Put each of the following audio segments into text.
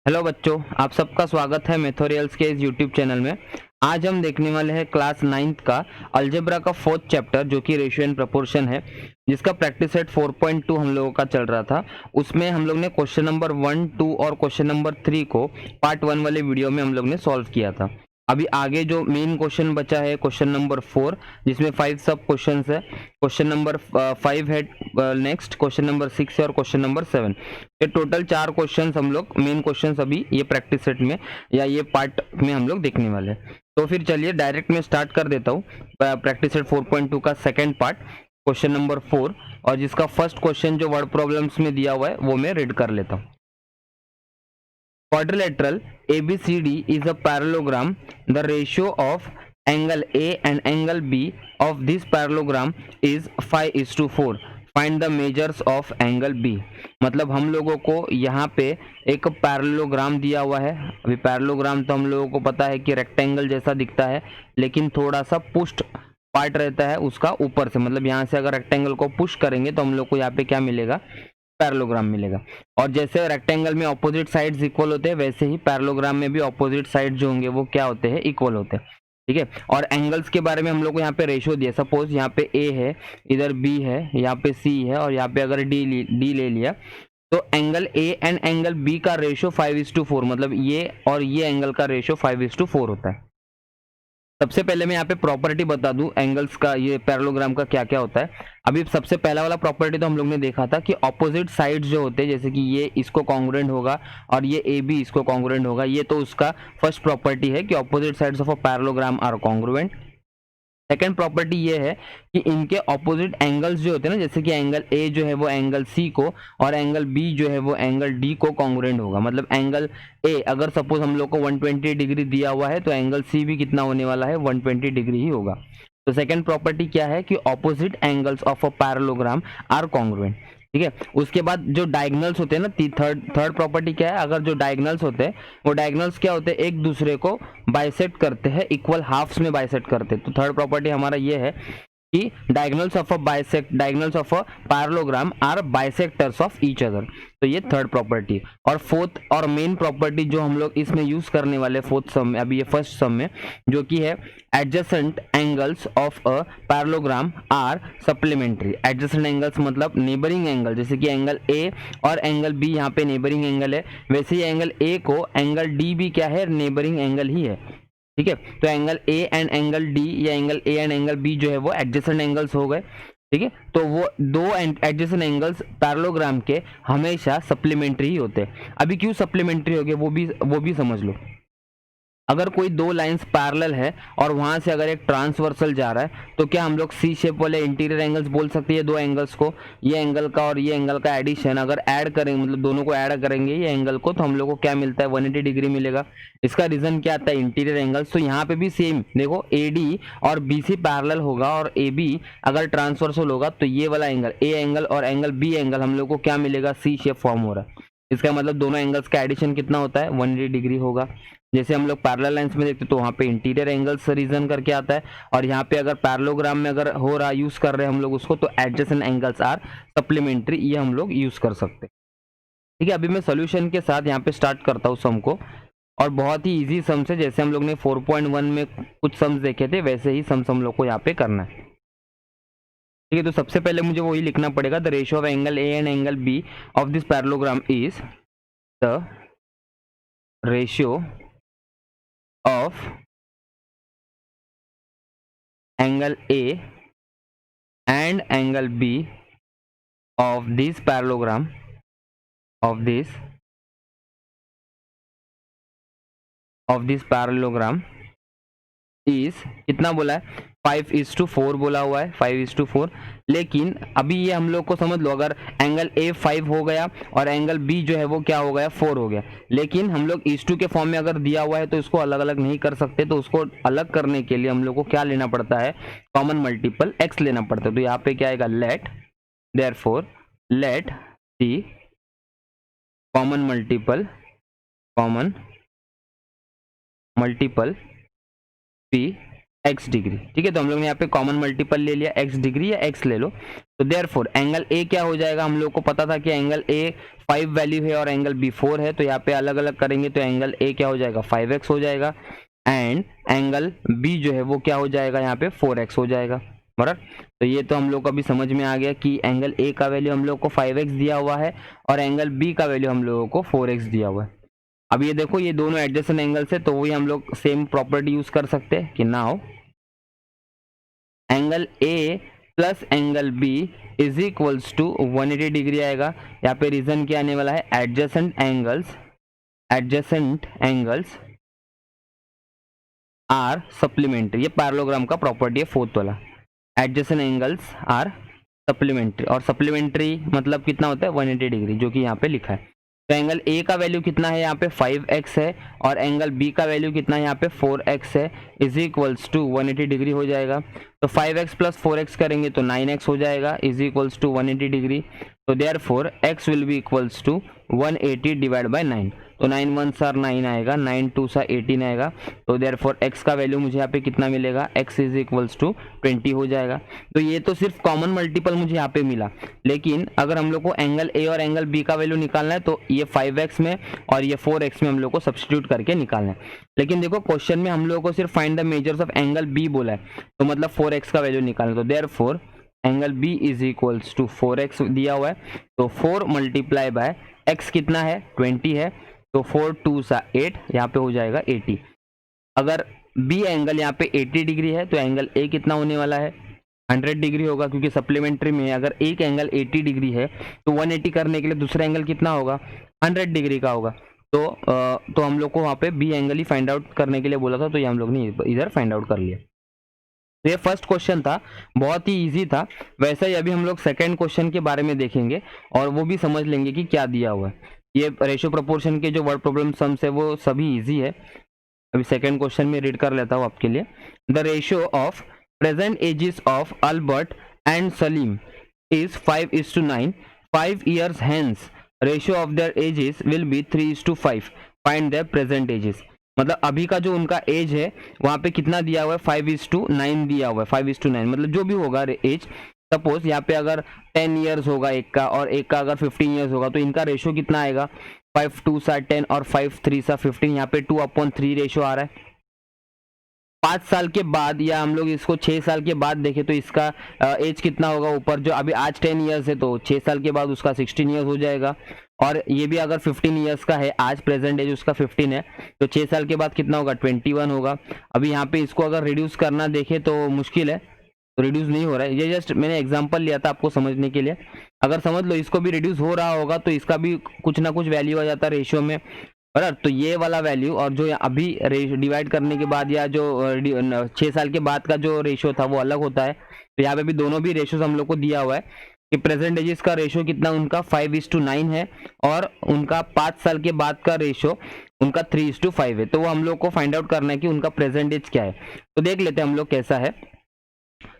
Hello बच्चों, आप सबका स्वागत है मैथोरियल्स के इस यूट्यूब चैनल में। आज हम देखने वाले हैं क्लास 9th का अलजेब्रा का 4th चैप्टर जो कि रेशियो एंड प्रोपोर्शन है, जिसका प्रैक्टिस सेट 4.2 हम लोगों का चल रहा था। उसमें हम लोग ने क्वेश्चन नंबर 1, 2 और क्वेश्चन नंबर 3 को पार्ट 1 वाले वीडियो में हम लोग ने सॉल्व किया था। अभी आगे जो मेन क्वेश्चन बचा है क्वेश्चन नंबर 4, जिसमें 5 सब क्वेश्चन है। क्वेश्चन नंबर 5 है नेक्स्ट, क्वेश्चन नंबर 6 है और क्वेश्चन नंबर 7। ये टोटल 4 क्वेश्चंस हम लोग मेन क्वेश्चंस अभी ये प्रैक्टिस सेट में या ये पार्ट में हम लोग देखने वाले हैं। तो फिर चलिए डायरेक्ट मैं स्टार्ट कर देता हूँ प्रैक्टिस सेट 4.2 का सेकंड पार्ट, क्वेश्चन नंबर 4, और जिसका फर्स्ट क्वेश्चन जो वर्ड प्रॉब्लम्स में दिया हुआ है वो मैं रीड कर लेता हूँ। Quadrilateral ABCD is a parallelogram. The ratio of angle A and angle B of this parallelogram is 5:4. Find the measures of angle B. मतलब हम लोगों को यहाँ पे एक पैरेललोग्राम दिया हुआ है। अभी पैरेललोग्राम तो हम लोगों को पता है कि रेक्टेंगल जैसा दिखता है, लेकिन थोड़ा सा पुष्ट पार्ट रहता है उसका ऊपर से। मतलब यहाँ से अगर रेक्टेंगल को पुश करेंगे तो हम लोग को यहाँ पे क्या मिलेगा, पैरेललोग्राम मिलेगा। और जैसे रेक्टेंगल में ऑपोजिट साइड्स इक्वल होते हैं, वैसे ही पैरेललोग्राम में भी ऑपोजिट साइड जो होंगे वो क्या होते हैं, इक्वल होते हैं। ठीक है। और एंगल्स के बारे में हम लोग को यहाँ पे रेशियो दिया। सपोज यहाँ पे ए है, इधर बी है, यहाँ पे सी है, और यहाँ पे अगर डी ले लिया तो angle A and angle B का रेशियो 5:4, मतलब ये और ये एंगल का रेशियो 5:4 होता है। सबसे पहले मैं यहाँ पे प्रॉपर्टी बता दूं एंगल्स का, ये पैरेललोग्राम का क्या क्या होता है। अभी सबसे पहला वाला प्रॉपर्टी तो हम लोग ने देखा था कि ऑपोजिट साइड्स जो होते हैं, जैसे कि ये इसको कॉन्ग्रुएंट होगा और ये ए बी इसको कॉन्ग्रुएंट होगा। ये तो उसका फर्स्ट प्रॉपर्टी है कि opposite sides of a parallelogram are congruent. Second property ये है कि इनके ऑपोजिट एंगल्स जो होते हैं ना, जैसे कि एंगल ए जो है वो एंगल सी को और एंगल बी जो है वो एंगल डी को कॉन्ग्रुएंट होगा। मतलब एंगल ए अगर सपोज हम लोग को 120 डिग्री दिया हुआ है तो एंगल सी भी कितना होने वाला है, 120 डिग्री ही होगा। तो सेकेंड प्रॉपर्टी क्या है कि opposite angles of a parallelogram are congruent. ठीक है। उसके बाद जो डायगोनल्स होते हैं ना, थर्ड प्रॉपर्टी क्या है, अगर जो डायगोनल्स होते हैं वो डायगोनल्स क्या होते हैं, एक दूसरे को बाइसेक्ट करते हैं, इक्वल हाफ्स में बाइसेक्ट करते हैं। तो थर्ड प्रॉपर्टी हमारा ये है कि diagonals of a parallelogram are bisectors of each other. तो ये थर्ड प्रॉपर्टी। और फोर्थ और मेन प्रॉपर्टी जो हम लोग इसमें यूज करने वाले फोर्थ सम में, अभी ये फर्स्ट सम में, जो कि है adjacent angles of a parallelogram are supplementary. Adjacent angles मतलब नेबरिंग एंगल, जैसे कि एंगल ए और एंगल बी यहाँ पे नेबरिंग एंगल है, वैसे ही एंगल ए को एंगल डी भी क्या है, नेबरिंग एंगल ही है। ठीक है। तो angle A and angle D या angle A and angle B जो है वो एडजेसेंट एंगल्स हो गए। ठीक है। तो वो दो एडजेसेंट एंगल्स पैरेललोग्राम के हमेशा सप्लीमेंट्री ही होते हैं। अभी क्यों सप्लीमेंट्री हो गए वो भी समझ लो। अगर कोई दो लाइंस पैरेलल है और वहां से अगर एक ट्रांसवर्सल जा रहा है तो क्या हम लोग सी शेप वाले इंटीरियर एंगल्स बोल सकते हैं दो एंगल्स को, ये एंगल का और ये एंगल का एडिशन अगर ऐड करेंगे, मतलब दोनों को ऐड करेंगे ये एंगल को, तो हम लोग को क्या मिलता है, 180 डिग्री मिलेगा। इसका रीजन क्या आता है, इंटीरियर एंगल्स। तो यहाँ पे भी सेम देखो, ए डी और बी सी पैरेलल होगा और ए बी अगर ट्रांसवर्सल होगा तो ये वाला एंगल ए एंगल और एंगल बी एंगल हम लोग को क्या मिलेगा, सी शेप फॉर्म हो रहा है। इसका मतलब दोनों एंगल्स का एडिशन कितना होता है, 180 डिग्री होगा। जैसे हम लोग पैरेलल लाइंस में देखते तो वहाँ पे इंटीरियर एंगल्स रीजन करके आता है, और यहाँ पे अगर पैरेललोग्राम में अगर हो रहा यूज कर रहे हैं हम लोग उसको, तो एडजेसेंट एंगल्स आर सप्लीमेंट्री, ये हम लोग यूज कर सकते हैं। ठीक है। अभी मैं सोल्यूशन के साथ यहाँ पे स्टार्ट करता हूँ सम को, और बहुत ही इजी सम्स है। जैसे हम लोग ने 4.1 में कुछ सम्स देखे थे वैसे ही सम्स हम लोग को यहाँ पे करना है। ठीक है। तो सबसे पहले मुझे वही लिखना पड़ेगा, the ratio of angle A and angle B of this parallelogram is the ratio of angle A and angle B of this parallelogram is कितना बोला है, 5:4 बोला हुआ है, 5:4। लेकिन अभी ये हम लोग को समझ लो, अगर एंगल ए 5 हो गया और एंगल बी जो है वो क्या हो गया, 4 हो गया, लेकिन हम लोग 2 के फॉर्म में अगर दिया हुआ है तो इसको अलग अलग नहीं कर सकते। तो उसको अलग करने के लिए हम लोग को क्या लेना पड़ता है, कॉमन मल्टीपल x लेना पड़ता है। तो यहाँ पे क्या आएगा, let therefore let the common multiple p x degree. ठीक है, तो हम लोग ने यहाँ पे कॉमन मल्टीपल ले लिया, x डिग्री या x ले लो। तो देयरफॉर एंगल A क्या हो जाएगा, हम लोग को पता था कि एंगल A 5 वैल्यू है और एंगल B 4 है, तो यहाँ पे अलग अलग करेंगे तो एंगल A क्या हो जाएगा 5x हो जाएगा, एंड एंगल B जो है वो क्या हो जाएगा यहाँ पे 4x हो जाएगा, बराबर। तो ये तो हम लोग को अभी समझ में आ गया कि एंगल A का वैल्यू हम लोग को 5x दिया हुआ है और एंगल B का वैल्यू हम लोगों को 4x दिया हुआ है। अब ये देखो ये दोनों एडजेसेंट एंगल्स है, तो वही हम लोग सेम प्रॉपर्टी यूज कर सकते हैं कि now angle A plus angle B is equals to 180 degree आएगा। यहाँ पे रीजन क्या आने वाला है, एडजेसेंट एंगल्स आर सप्लीमेंट्री। ये पैरेललोग्राम का प्रॉपर्टी है फोर्थ वाला, एडजेसेंट एंगल्स आर सप्लीमेंट्री, और सप्लीमेंट्री मतलब कितना होता है 180 डिग्री, जो कि यहाँ पे लिखा है। तो एंगल A का वैल्यू कितना है यहाँ पे 5x है और एंगल B का वैल्यू कितना है यहाँ पे 4x है, इज इक्वल्स टू 180 डिग्री हो जाएगा। तो 5x प्लस 4x करेंगे तो 9x हो जाएगा, इज इक्वल्स टू 180 डिग्री। तो therefore x will be equals to 180 divide by 9। तो 9 1 सर 9 आएगा, 9 2 सा 18 आएगा। तो देयरफॉर x का वैल्यू मुझे यहाँ पे कितना मिलेगा, x इज इक्वल्स टू 20 हो जाएगा। तो ये तो सिर्फ कॉमन मल्टीपल मुझे यहाँ पे मिला, लेकिन अगर हम लोग को एंगल A और एंगल B का वैल्यू निकालना है तो ये 5x में और ये 4x में हम लोग को सब्स्टिट्यूट करके निकालना है। लेकिन देखो क्वेश्चन में हम लोगों को सिर्फ find the measures of angle B बोला है, तो मतलब 4x का वैल्यू निकालना। तो therefore angle B is equals to 4x दिया हुआ है, तो 4 मल्टीप्लाई बाय x कितना है 20 है, तो 4 2 सा 8, यहाँ पे हो जाएगा 80। अगर B एंगल यहाँ पे 80 डिग्री है तो एंगल A कितना होने वाला है 100 डिग्री होगा, क्योंकि सप्लीमेंट्री में अगर एक एंगल 80 डिग्री है तो 180 करने के लिए दूसरा एंगल कितना होगा 100 डिग्री का होगा। तो हम लोग को वहाँ पे B एंगल ही फाइंड आउट करने के लिए बोला था, तो ये हम लोग ने इधर फाइंड आउट कर लिया। तो ये फर्स्ट क्वेश्चन था, बहुत ही इजी था। वैसे ही अभी हम लोग सेकंड क्वेश्चन के बारे में देखेंगे और वो भी समझ लेंगे कि क्या दिया हुआ है। ये रेशियो प्रोपोर्शन के जो वर्ड प्रॉब्लम सम्स है वो सभी इजी है। अभी सेकंड क्वेश्चन में रीड कर लेता हूँ आपके लिए। The ratio of present ages of Albert and Salim is 5:9। 5 years hence ratio of their edges will be 3:5। Find there present ages. मतलब अभी का जो उनका एज है वहाँ पे कितना दिया हुआ है 5:9 दिया हुआ है। 5:9 मतलब जो भी होगा एज, सपोज यहाँ पे अगर 10 years होगा एक का और एक का अगर 15 years होगा, तो इनका रेशियो कितना आएगा 5 2 सा 10 और 5 3 सा 15। यहाँ पे 2/3 रेशियो आ रहा है। 5 साल के बाद या हम लोग इसको 6 साल के बाद देखें तो इसका एज कितना होगा ऊपर, जो अभी आज 10 years है तो 6 साल के बाद उसका 16 years हो जाएगा। और ये भी अगर 15 years का है, आज प्रेजेंट एज उसका 15 है, तो 6 साल के बाद कितना होगा 21 होगा। अभी यहाँ पे इसको अगर रिड्यूस करना देखे तो मुश्किल है, तो रिड्यूस नहीं हो रहा है। ये जस्ट मैंने एग्जांपल लिया था आपको समझने के लिए। अगर समझ लो इसको भी रिड्यूस हो रहा होगा तो इसका भी कुछ ना कुछ वैल्यू आ जाता है रेशियो में, बराबर। तो ये वाला वैल्यू और जो अभी डिवाइड करने के बाद या जो 6 साल के बाद का जो रेशियो था वो अलग होता है। तो यहाँ पे भी दोनों भी रेशियोज हम लोग को दिया हुआ है कि प्रेजेंट एजेस का रेशियो कितना उनका 5:9 है और उनका 5 साल के बाद का रेशियो उनका 3:5 है। तो वो हम लोग को फाइंड आउट करना है कि उनका प्रेजेंट एज क्या है। तो देख लेते हैं हम लोग कैसा है।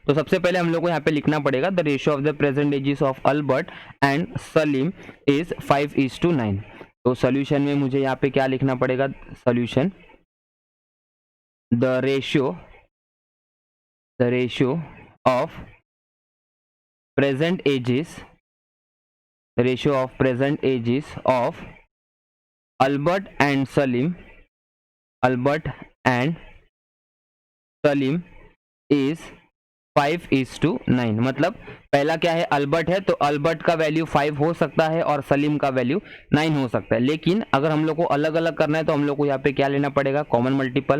तो सबसे पहले हम लोग को यहाँ पे लिखना पड़ेगा the ratio of the present ages of Albert and Salim is 5:9। तो सॉल्यूशन में मुझे यहाँ पे क्या लिखना पड़ेगा, solution the ratio of present ages of Albert and Salim is 5:9। मतलब पहला क्या है अल्बर्ट है, तो अल्बर्ट का वैल्यू 5 हो सकता है और सलीम का वैल्यू 9 हो सकता है। लेकिन अगर हम लोग को अलग अलग करना है तो हम लोग को यहाँ पे क्या लेना पड़ेगा common multiple.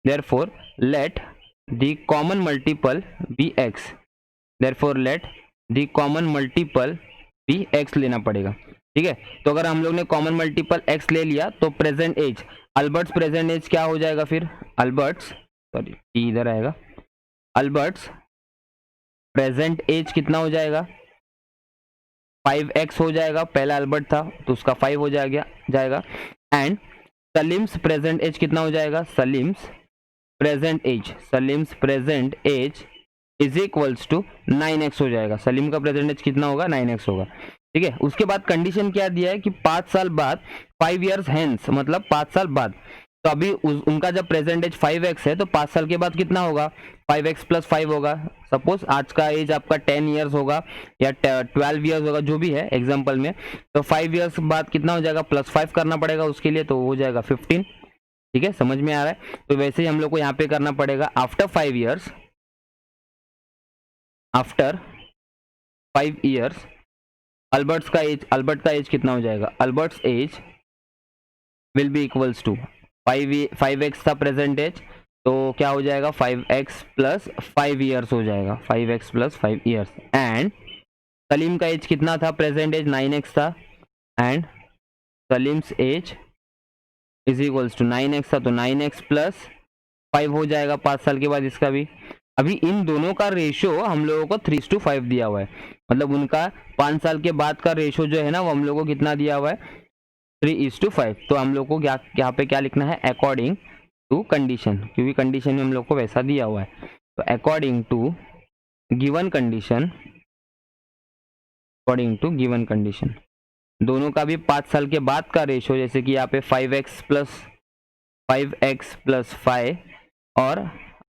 Therefore let the common multiple be x. Therefore let the common multiple be x लेना पड़ेगा। ठीक है, तो अगर हम लोग ने कॉमन मल्टीपल x ले लिया तो present age Albert's present age क्या हो जाएगा फिर इधर आएगा अल्बर्ट्स प्रेजेंट एज कितना हो जाएगा 5x हो जाएगा। पहला अल्बर्ट था तो उसका 5 हो जाएगा। एंड सलीम्स प्रेजेंट एज कितना हो जाएगा, Salim's present age is equals to 9x हो जाएगा। सलीम का प्रेजेंट एज कितना होगा 9x होगा। ठीक है, उसके बाद कंडीशन क्या दिया है कि 5 साल बाद 5 years hence मतलब 5 साल बाद। तो अभी उनका जब प्रेजेंट एज 5x है तो 5 साल के बाद कितना होगा, 5x प्लस 5 होगा। सपोज आज का एज आपका 10 ईयर्स होगा या 12 ईयर्स होगा, जो भी है एग्जांपल में, तो 5 ईयर्स बाद कितना हो जाएगा, प्लस 5 करना पड़ेगा उसके लिए, तो हो जाएगा 15। ठीक है, समझ में आ रहा है। तो वैसे ही हम लोग को यहाँ पे करना पड़ेगा, after 5 years, after 5 years Albert का एज कितना हो जाएगा, Albert's age will be equals to 5x था प्रेजेंट एज, तो क्या हो जाएगा 5x प्लस 5 ईयर्स हो जाएगा, 5x plus 5 years. And Salim का एज कितना था, प्रेजेंट एज 9x था, and Salim's age is equals to 9x था, तो 9x प्लस 5 हो जाएगा 5 साल के बाद इसका भी। अभी इन दोनों का रेशो हम लोगों को 3:5 दिया हुआ है, मतलब उनका 5 साल के बाद का रेशो जो है ना वो हम लोगों को कितना दिया हुआ है, 3:5। तो हम लोग को यहाँ पे क्या लिखना है, अकॉर्डिंग टू कंडीशन, क्योंकि कंडीशन में हम लोग को वैसा दिया हुआ है। तो according to given condition, according to given condition दोनों का भी 5 साल के बाद का रेशो, जैसे कि यहाँ पे 5x प्लस 5 और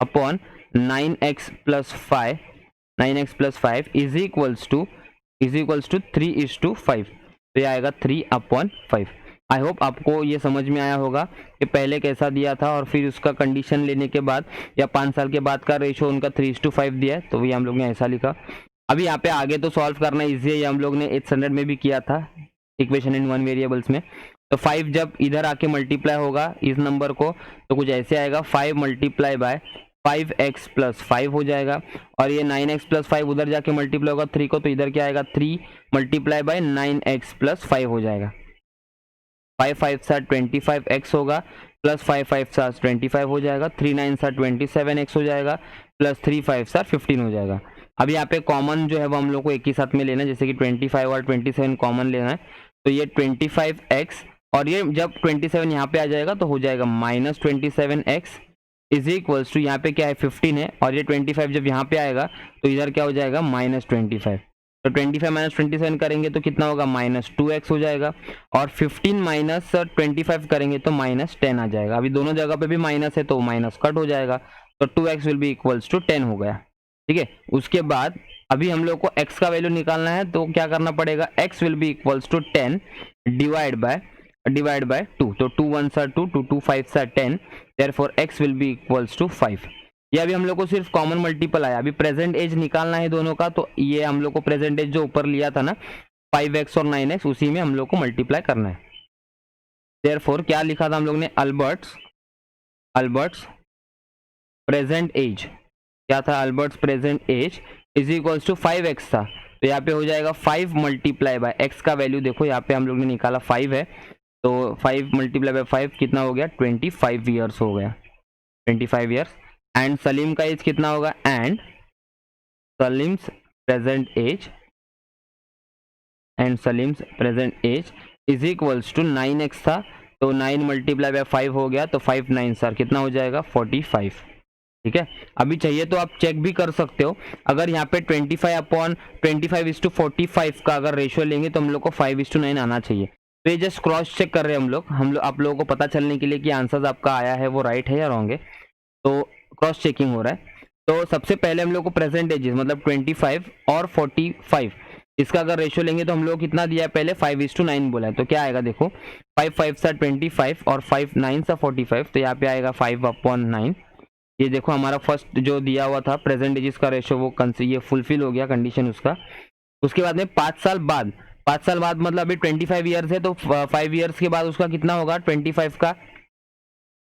upon 9x plus 5 is equals to 3:5। तो ये आएगा 3/5। आई होप आपको ये समझ में आया होगा कि पहले कैसा दिया था और फिर उसका कंडीशन लेने के बाद या 5 साल के बाद का रेशो उनका 3:5 दिया है, तो वही हम लोग ने ऐसा लिखा। अभी यहाँ पे आगे तो सॉल्व करना इजी है, ये हम लोग ने 800 में भी किया था, इक्वेशन इन 1 वेरिएबल्स में। तो 5 जब इधर आके मल्टीप्लाई होगा इस नंबर को, तो कुछ ऐसे आएगा, 5 मल्टीप्लाई बाय 5x प्लस 5 हो जाएगा, और ये 9x प्लस 5 उधर जाके मल्टीप्लाई होगा 3 को, तो इधर क्या आएगा, 3 मल्टीप्लाई बाय 9x प्लस 5 हो जाएगा। 5 5 25x होगा, प्लस 5 5 25 हो जाएगा, 3 9 27x हो जाएगा, प्लस 3 5 15 हो जाएगा। अब यहाँ पे कॉमन जो है वो हम लोग को एक ही साथ में लेना है, जैसे कि 25 और 27 कॉमन लेना है, तो ये 25x और ये जब 27 यहाँ पे आ जाएगा तो हो जाएगा -27x इज इक्वल्स टू, यहाँ पे क्या है 15 है, और ये 25 जब यहाँ पे आएगा तो इधर क्या हो जाएगा -25। तो 25 माइनस 27 करेंगे तो कितना होगा, -2x हो जाएगा, और 15 माइनस 25 करेंगे तो -10 आ जाएगा। अभी दोनों जगह पे भी माइनस है तो माइनस कट हो जाएगा, तो 2x will be equals to 10 हो गया। ठीक है, उसके बाद अभी हम लोग को x का वैल्यू निकालना है, तो क्या करना पड़ेगा, x will be equals to 10 divide by 2, तो 2 1 2, 2 2 5 10, therefore x will be equals to 5। ये अभी हम लोग को सिर्फ कॉमन मल्टीपल आया, अभी प्रेजेंट एज निकालना है दोनों का, तो ये हम लोग को प्रेजेंट एज जो ऊपर लिया था ना 5x और 9x, उसी में हम लोग को मल्टीप्लाई करना है। देयरफॉर क्या लिखा था हम लोग ने, अल्बर्ट्स प्रेजेंट एज, क्या था, Albert's present age is equals to 5x था, तो यहाँ पे हो जाएगा 5 मल्टीप्लाई बाय x का वैल्यू देखो यहाँ पे हम लोग ने निकाला 5 है, तो 5 मल्टीप्लाई बाय 5 कितना हो गया, 25 ईयर्स हो गया, 25 ईयर्स। एंड सलीम का एज कितना होगा, and Salim's present age is equals to 9x था, तो 9 मल्टीप्लाई बाय 5 हो गया, तो 5 9 सर कितना हो जाएगा 45। ठीक है, अभी चाहिए तो आप चेक भी कर सकते हो, अगर यहाँ पे 25/25:45 का अगर रेशियो लेंगे तो हम लोग को 5:9 आना चाहिए। तो ये जस्ट क्रॉस चेक कर रहे हैं हम लोग आप लोगों को पता चलने के लिए कि आंसर आपका आया है वो राइट है या रॉन्ग है, तो क्रॉस चेकिंग हो रहा है। तो सबसे पहले हम लोग को प्रेजेंट एजेस मतलब 25 और 45 इसका अगर रेशियो लेंगे तो हम लोग कितना दिया है, पहले 5:9 बोला है, तो क्या आएगा देखो, 5 5 25 और 5 9 45, तो यहाँ पे आएगा 5/9। ये देखो हमारा फर्स्ट जो दिया हुआ था प्रेजेंट एजेस का रेशियो वो ये फुलफिल हो गया कंडीशन उसका। उसके बाद में 5 साल बाद मतलब अभी 25 ईयर्स है, तो 5 ईयर्स के बाद उसका कितना होगा, 25 का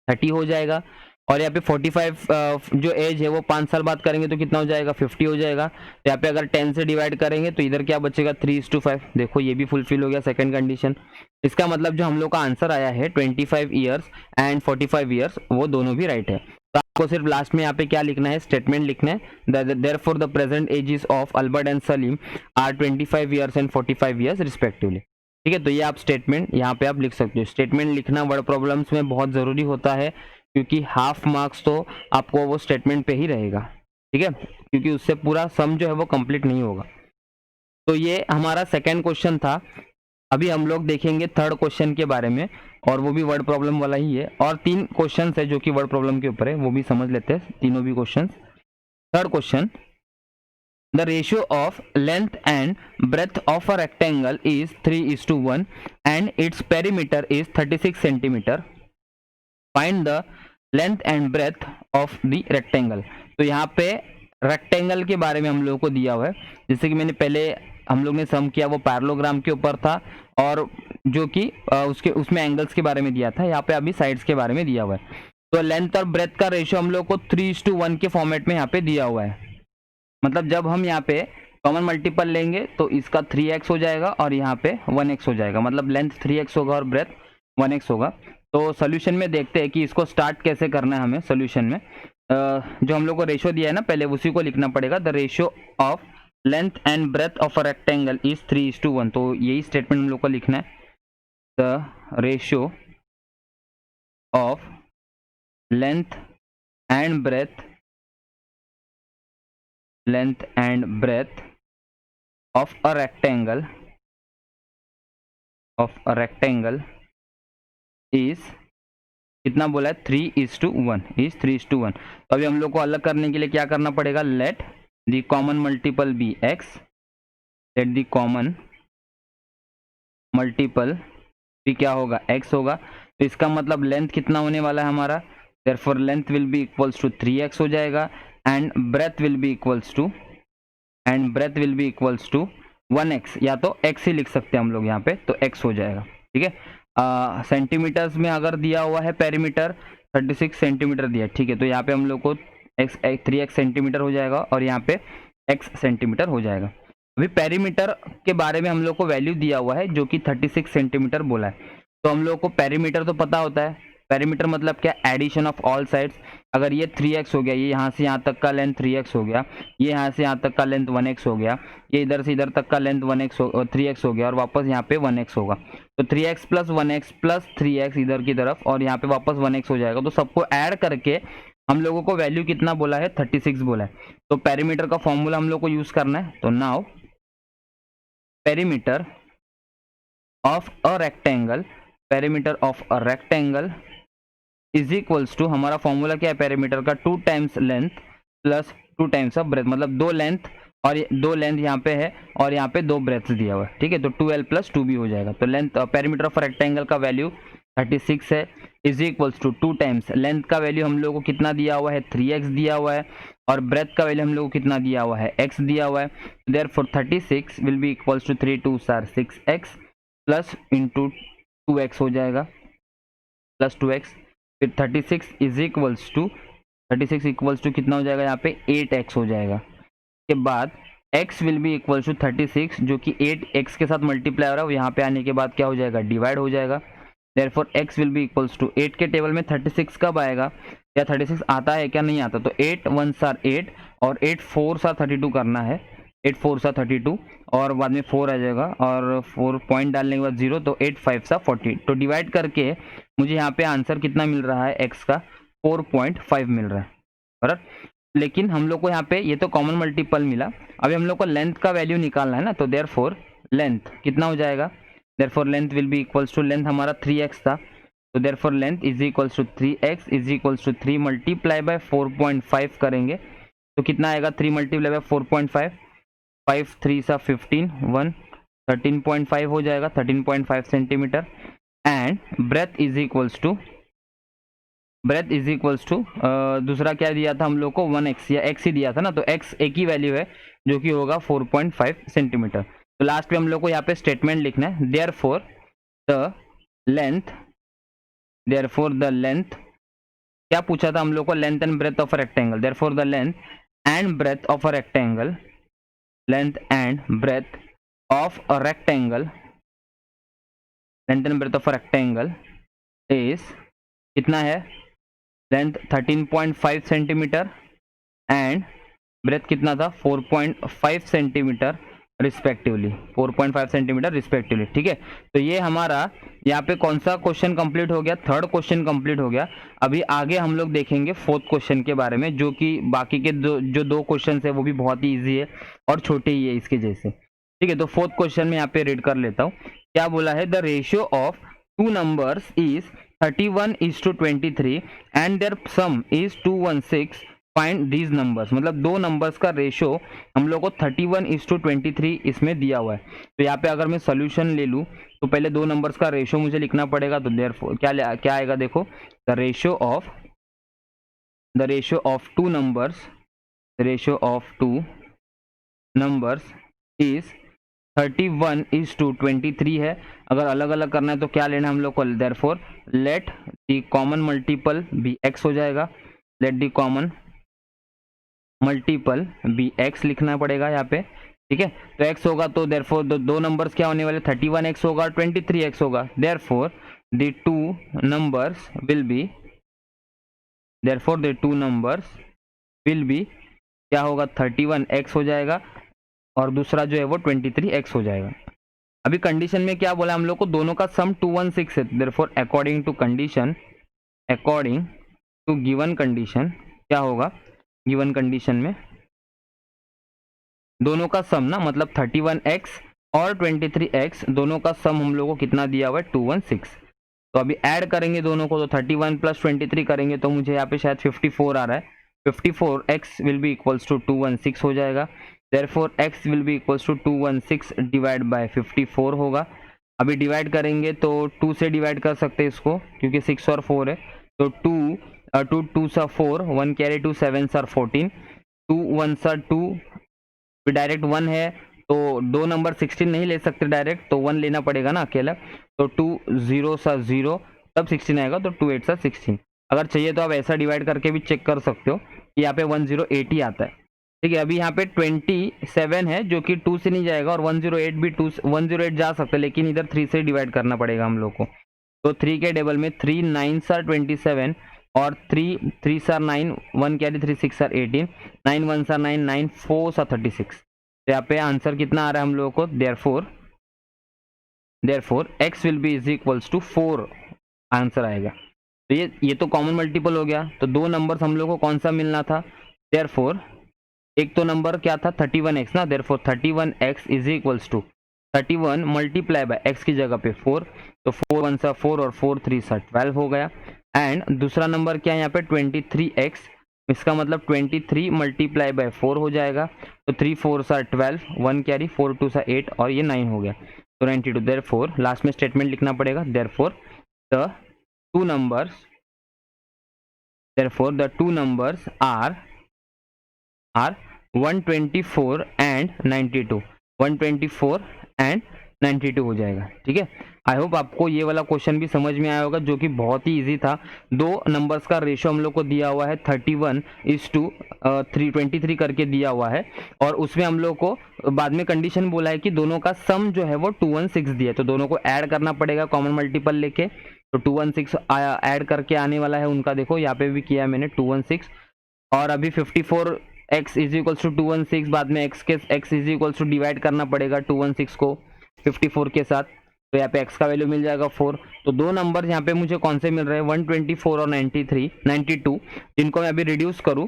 30 हो जाएगा, और यहाँ पे 45 जो एज है वो 5 साल बाद करेंगे तो कितना हो जाएगा, 50 हो जाएगा। तो यहाँ पे अगर 10 से डिवाइड करेंगे तो इधर क्या बचेगा, 3:5। देखो ये भी फुलफिल हो गया सेकंड कंडीशन। इसका मतलब जो हम लोग का आंसर आया है 25 ईयर्स एंड 45 ईयर्स वो दोनों भी राइट है। तो आपको सिर्फ लास्ट में यहाँ पे क्या लिखना है, स्टेटमेंट लिखना है, therefore the present ages of Albert and Salim are 25 years and 45 years respectively. ठीक है, तो ये आप स्टेटमेंट यहाँ पे आप लिख सकते हो। स्टेटमेंट लिखना वर्ड प्रॉब्लम्स में बहुत जरूरी होता है, क्योंकि हाफ मार्क्स तो आपको वो स्टेटमेंट पे ही रहेगा। ठीक है, क्योंकि उससे पूरा सम जो है वो कंप्लीट नहीं होगा। तो ये हमारा सेकंड क्वेश्चन था अभी हम लोग देखेंगे थर्ड क्वेश्चन के बारे में, और वो भी वर्ड प्रॉब्लम वाला ही है, और 3 क्वेश्चन है जो कि वर्ड प्रॉब्लम के ऊपर है, वो भी समझ लेते हैं तीनों भी question. Third question, the ratio of length and breadth of a rectangle is 3:1 and its perimeter is 36 centimetre. Find the length and breadth of the rectangle. तो यहाँ पे रेक्टेंगल के बारे में हम लोगों को दिया हुआ है, जैसे कि मैंने पहले हम लोग ने सम किया वो पैरेललोग्राम के ऊपर था, और जो कि उसके उसमें एंगल्स के बारे में दिया था। यहाँ पे अभी साइड्स के बारे में दिया हुआ है। तो लेंथ और ब्रेथ का रेशियो हम लोग को 3:1 के फॉर्मेट में यहाँ पे दिया हुआ है। मतलब जब हम यहाँ पे कॉमन मल्टीपल लेंगे तो इसका 3x हो जाएगा और यहाँ पे 1x हो जाएगा, मतलब लेंथ 3x होगा और ब्रेथ 1x होगा। तो सोल्यूशन में देखते हैं कि इसको स्टार्ट कैसे करना है हमें। सोल्यूशन में जो हम लोग को रेशियो दिया है ना पहले, उसी को लिखना पड़ेगा। The ratio of length and breadth of a rectangle is 3:1। तो यही स्टेटमेंट हम लोग को लिखना है। The ratio of length and breadth of a rectangle is कितना बोला है, 3:1 इज 3:1। तो अभी हम लोग को अलग करने के लिए क्या करना पड़ेगा, let the common multiple be x, let the common multiple भी क्या होगा, x होगा। तो इसका मतलब लेंथ कितना होने वाला है हमारा, therefore length will be equals to 3x हो जाएगा, and breadth will be equals to 1x, या तो x ही लिख सकते हैं हम लोग यहाँ पे, तो x हो जाएगा। ठीक है, सेंटीमीटर्स में अगर दिया हुआ है पेरीमीटर 36 सेंटीमीटर दिया, ठीक है, तो यहाँ पे हम लोग को 3x सेंटीमीटर हो जाएगा और यहाँ पे x सेंटीमीटर हो जाएगा। अभी पेरीमीटर के बारे में हम लोग को वैल्यू दिया हुआ है जो कि 36 सेंटीमीटर बोला है। तो हम लोग को पेरीमीटर तो पता होता है, पेरीमीटर मतलब क्या, एडिशन ऑफ ऑल साइड्स। अगर ये 3x हो गया, ये यहाँ से यहाँ तक का लेंथ 3x हो गया, ये यहाँ से यहाँ तक का लेंथ 1x हो गया, ये इधर से इधर तक का लेंथ 3x हो गया, और वापस यहाँ पे 1x होगा। तो 3x plus 1x plus 3x इधर की तरफ, और यहाँ पे वापस 1x हो जाएगा। तो सबको ऐड करके हम लोगों को वैल्यू कितना बोला है, 36 बोला है। तो पेरीमीटर का फॉर्मूला हम लोग को यूज करना है। तो now perimeter of a rectangle is equals to, हमारा फॉर्मूला क्या है पेरीमीटर का, 2 times length plus 2 times of breadth, मतलब 2 लेंथ और 2 लेंथ यहाँ पे है और यहाँ पे 2 ब्रेथ दिया हुआ है। ठीक है, तो 2l प्लस 2 भी हो जाएगा। तो लेंथ पेरीमीटर ऑफ रेक्टेंगल का वैल्यू 36 है, is equals to 2 times length का वैल्यू हम लोगों को कितना दिया हुआ है, 3x दिया हुआ है, और ब्रेथ का वैल्यू हम लोगों को कितना दिया हुआ है, x दिया हुआ है। Therefore 36 will be equals to 3 2 6x plus into 2x हो जाएगा, प्लस 2x। फिर 36 is equals to, 36 equals to कितना हो जाएगा यहाँ पे, 8x हो जाएगा। के बाद x will be equals to 36, जो कि 8x के साथ मल्टीप्लाई हो रहा है, वो यहाँ पे आने के बाद क्या हो जाएगा, डिवाइड हो जाएगा। Therefore x will be equals to 8 के टेबल में 36 कब आएगा, या 36 आता है क्या, नहीं आता। तो 8 1 8 और 8 4 32 करना है, 8 4 32 और बाद में 4 आ जाएगा, और 4 पॉइंट डालने के बाद 0, तो 8 5 40। तो डिवाइड करके मुझे यहाँ पे आंसर कितना मिल रहा है, x का 4.5 मिल रहा है, बराबर। लेकिन हम लोग को यहाँ पे ये तो कॉमन मल्टीपल मिला, अभी हम लोग को लेंथ का वैल्यू निकालना है ना। तो देयरफॉर लेंथ कितना हो जाएगा, therefore length will be equals to, length हमारा 3x था, तो therefore length is equals to 3x is equals to 3 multiply by 4.5 करेंगे, तो कितना आएगा, 3 मल्टीप्लाई बाय 4.5, 5 3 सा 15, 1 13.5 हो जाएगा, 13.5 centimetre. And breadth is equals to दूसरा क्या दिया था हम लोग को, 1x या x ही दिया था ना, तो x एक ही वैल्यू है जो कि होगा 4.5 सेंटीमीटर। तो लास्ट में हम लोग को यहाँ पे स्टेटमेंट लिखना है, देयरफॉर द लेंथ क्या पूछा था हम लोग को, length and breadth of a rectangle. Therefore the length and breadth of a rectangle is कितना है, लेंथ 13.5 सेंटीमीटर एंड ब्रेथ कितना था, 4.5 सेंटीमीटर रिस्पेक्टिवली, 4.5 सेंटीमीटर रिस्पेक्टिवली। ठीक है, तो ये हमारा यहाँ पे कौन सा क्वेश्चन कंप्लीट हो गया, थर्ड क्वेश्चन कंप्लीट हो गया। अभी आगे हम लोग देखेंगे फोर्थ क्वेश्चन के बारे में, जो कि बाकी के जो दो क्वेश्चन है वो भी बहुत ही ईजी है और छोटे ही है इसके जैसे। ठीक है, तो फोर्थ क्वेश्चन में यहाँ पे रीड कर लेता हूँ। क्या बोला है, the ratio of two numbers is 31:23 and their sum is 216, find these numbers. मतलब दो नंबर्स का रेशियो हम लोग को 31:23 इसमें दिया हुआ है। तो यहाँ पे अगर मैं सोल्यूशन ले लूँ तो पहले दो नंबर्स का रेशियो मुझे लिखना पड़ेगा। तो देयरफॉर क्या आएगा, देखो, the ratio of two numbers, ratio of two numbers is 31:23 है। अगर अलग अलग करना है तो क्या लेना है हम लोग को, therefore let the common multiple be x हो जाएगा। Let the common multiple be x लिखना पड़ेगा यहाँ पे, ठीक है। तो x होगा तो देयरफॉर दो नंबर्स क्या होने वाले, 31x होगा, 23x होगा। Therefore the two numbers will be, therefore the two numbers will be क्या होगा, 31x हो जाएगा और दूसरा जो है वो 23x हो जाएगा। अभी कंडीशन में क्या बोला हम लोग को, दोनों का सम 216 है। Therefore according to condition, according to given condition क्या होगा, गिवन कंडीशन में दोनों का सम ना, मतलब 31x और 23x दोनों का सम हम लोग को कितना दिया हुआ है, 216। तो अभी ऐड करेंगे दोनों को, तो 31 प्लस 23 करेंगे तो मुझे यहाँ पे शायद 54 आ रहा है। 54x will be equals to 216 हो जाएगा। Therefore x will be equals to 216 divide by 54 होगा। अभी डिवाइड करेंगे तो 2 से डिवाइड कर सकते हैं इसको, क्योंकि 6 और 4 है। तो 2 2 सा 4, 1 कैरी 2 7 सर 14, 2 1 सा 2, फिर डायरेक्ट 1 है तो दो नंबर 16 नहीं ले सकते डायरेक्ट, तो 1 लेना पड़ेगा ना अकेला। तो 2 0 सा 0, तब 16 आएगा, तो 2 8 सा 16। अगर चाहिए तो आप ऐसा डिवाइड करके भी चेक कर सकते हो कि यहाँ पे 108 ही आता है, ठीक है। अभी यहाँ पे 27 है जो कि 2 से नहीं जाएगा, और 108 भी 108 जा सकता है, लेकिन इधर 3 से डिवाइड करना पड़ेगा हम लोग को। तो 3 के टेबल में 3 9 सर 27 और 3 3 सर 9, 1 कैरी 3 6 सर 18, 9 1 सर 9, 9 4 सर 36। तो यहाँ पे आंसर कितना आ रहा है हम लोगों को, therefore x will be is equals to 4 answer आएगा। तो ये तो कॉमन मल्टीपल हो गया। तो दो नंबर्स हम लोग को कौन सा मिलना था, देयरफॉर एक तो नंबर क्या था 31x ना, therefore 31x is equals to 31 multiply by x की जगह पे 4, तो 4 1 सा 4 और 4 3 सा 12 हो गया। एंड दूसरा नंबर क्या है यहाँ पे 23x, इसका मतलब 23 मल्टीप्लाई बाय 4 हो जाएगा। तो 3 4 सा 12, 1 कैरी 4 2 सा 8 और ये 9 हो गया, तो 92। देयरफॉर लास्ट में स्टेटमेंट लिखना पड़ेगा, therefore the two numbers, therefore the two numbers are 124 and 92, 124 and 92 हो जाएगा, ठीक है। आई होप आपको ये वाला क्वेश्चन भी समझ में आया होगा, जो कि बहुत ही इजी था। दो नंबर्स का रेशियो हम लोग को दिया हुआ है 31:323 करके दिया हुआ है, और उसमें हम लोग को बाद में कंडीशन बोला है कि दोनों का सम जो है वो 216 दिया है, तो दोनों को ऐड करना पड़ेगा कॉमन मल्टीपल लेके। तो 216 ऐड करके आने वाला है उनका, देखो यहाँ पे भी किया है मैंने 216। और अभी 54 x इज इक्वल्स टू 216, बाद में x is equals to divide करना पड़ेगा 216 को 54 के साथ, तो यहाँ पे x का वैल्यू मिल जाएगा 4। तो दो नंबर यहाँ पे मुझे कौन से मिल रहे हैं, 124 और 92, जिनको मैं अभी रिड्यूस करूँ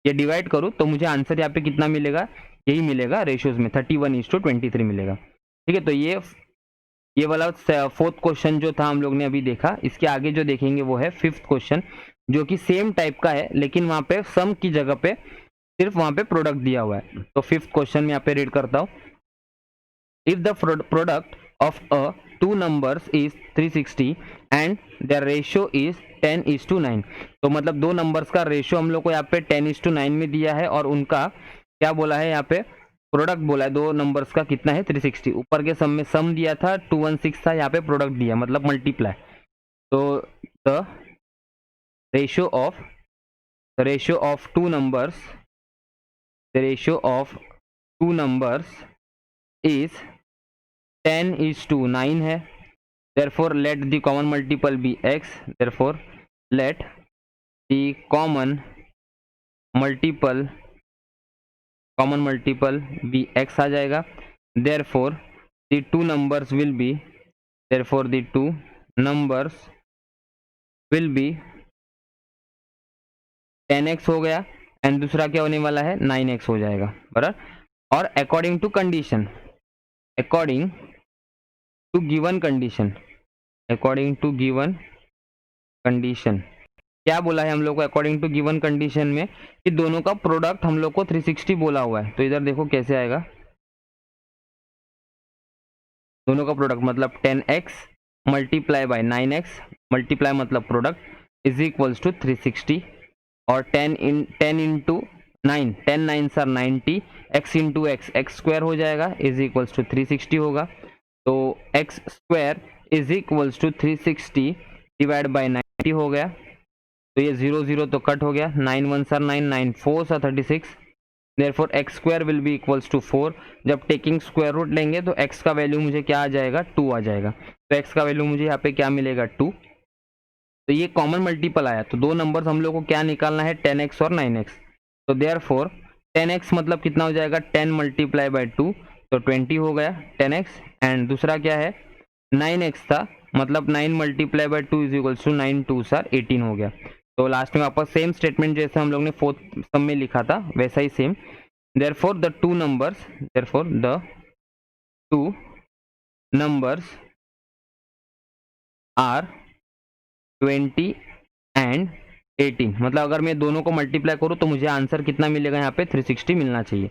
या डिवाइड करूँ तो मुझे आंसर यहाँ पे कितना मिलेगा, यही मिलेगा रेशियोज में 31:23 मिलेगा, ठीक है। तो ये वाला फोर्थ क्वेश्चन जो था हम लोग ने अभी देखा। इसके आगे जो देखेंगे वो है फिफ्थ क्वेश्चन, जो कि सेम टाइप का है, लेकिन वहां पे सम की जगह पे सिर्फ वहां पे प्रोडक्ट दिया हुआ है। तो फिफ्थ क्वेश्चन में यहाँ पे रीड करता हूँ, if the product of a to numbers is 360 and their ratio is 10:9। तो मतलब दो नंबर्स का रेशियो हम लोग को यहाँ पे 10:9 में दिया है, और उनका क्या बोला है यहाँ पे, प्रोडक्ट बोला है दो नंबर्स का कितना है 360। ऊपर के सम में सम दिया था 216 था, यहाँ पे प्रोडक्ट दिया मतलब मल्टीप्लाई। तो the ratio of two numbers, the ratio of two numbers is 10:9 है। therefore let the common multiple be x, therefore let the common multiple be x आ जाएगा। therefore the two numbers will be, therefore the two numbers will be 10x हो गया, and दूसरा क्या होने वाला है 9x हो जाएगा, बराबर। और according to condition, according to given condition, according to given condition क्या बोला है हम लोग को अकॉर्डिंग टू गिवन कंडीशन में कि दोनों का प्रोडक्ट हम लोग को 360 बोला हुआ है। तो इधर देखो कैसे आएगा, दोनों का प्रोडक्ट मतलब 10x multiply by 9x multiply मतलब प्रोडक्ट इज इक्वल्स टू 360 और 10 इंटू 9, 10 9 सर 90, x इंटू एक्स स्क्वायर हो जाएगा इज इक्वल्स टू 360 होगा। तो x square is equals to 360 divide by 90 हो गया। तो ये 0 0 तो कट हो गया, 9 1 सर 9, 9 4 सर 36, therefore x square will be equals to 4। जब टेकिंग स्क्वायर रूट लेंगे तो x का वैल्यू मुझे क्या आ जाएगा, 2 आ जाएगा। तो x का वैल्यू मुझे यहाँ पे क्या मिलेगा, 2। तो ये कॉमन मल्टीपल आया। तो दो नंबर्स हम लोग को क्या निकालना है, 10x और 9x। तो देयरफॉर 10x मतलब कितना हो जाएगा, 10 मल्टीप्लाई बाय 2 तो 20 हो गया 10x। एंड दूसरा क्या है 9x था, मतलब 9 multiply by 2 is equals to 9 2 सर 18 हो गया। तो लास्ट में वापस सेम स्टेटमेंट जैसे हम लोग ने फोर्थ सम में लिखा था वैसा ही same. Therefore the two numbers are 20 and 18। मतलब अगर मैं दोनों को मल्टीप्लाई करूँ तो मुझे आंसर कितना मिलेगा, यहाँ पे 360 मिलना चाहिए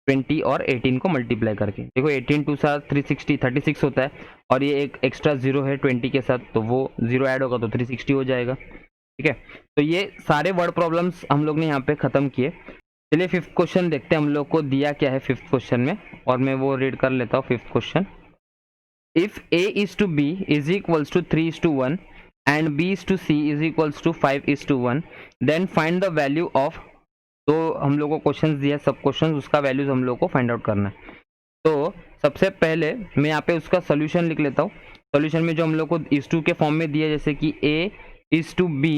20 और 18 को मल्टीप्लाई करके। देखो 18 टू साथ 360 36 होता है और ये एक एक्स्ट्रा जीरो है 20 के साथ, तो वो जीरो ऐड होगा तो 360 हो जाएगा। ठीक है, तो ये सारे वर्ड प्रॉब्लम्स हम लोग ने यहाँ पे खत्म किए। चलिए फिफ्थ क्वेश्चन देखते हैं हम लोग को दिया क्या है फिफ्थ क्वेश्चन में, और मैं वो रीड कर लेता हूँ fifth question. If a is to b is equals to 3:1 and b is to c is equals to 5:1 then find the value of। तो हम लोग को क्वेश्चंस दिया, सब क्वेश्चंस उसका वैल्यूज हम लोग को फाइंड आउट करना है। तो सबसे पहले मैं यहाँ पे उसका सोल्यूशन लिख लेता हूँ। सोल्यूशन में जो हम लोग को इस टू के फॉर्म में दिया, जैसे कि a is to b